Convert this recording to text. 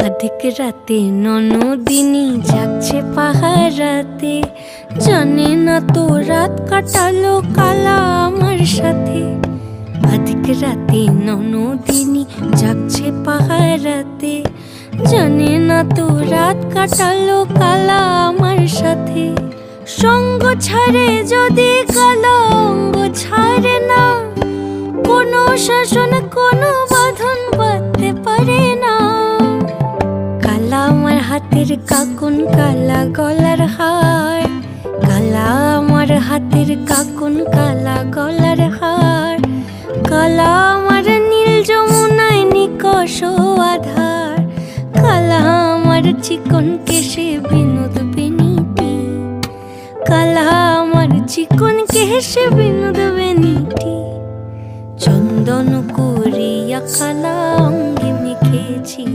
अधिक राते ননদিনী জাগছে পাহারাতে, জানে না তো রাত কাটালো কালা আমার সাথে। अधिक রাতে ননদিনী জাগছে পাহারাতে, জানে না তো রাত কাটালো কালা আমার সাথে। সঙ্গ ছাড়ে যদি কালা অঙ্গ ছাড়ে না, কোনো শাসন কোনো বাঁধন বাঁধতে পারে না। কালা আমার হাতের কাকুন কালা গলার হার, কালা আমার হাতের কাকুন কালা গলার হার, কালা আমার নীল যমুনায় নিকষ আধার, কালা আমার চিকন কেশে বিনোদ বেনিটি, কালা আমার চিকন কেশে বিনোদ বেনিটি। চন্দন করিয়া কালা অঙ্গে মেখেছি।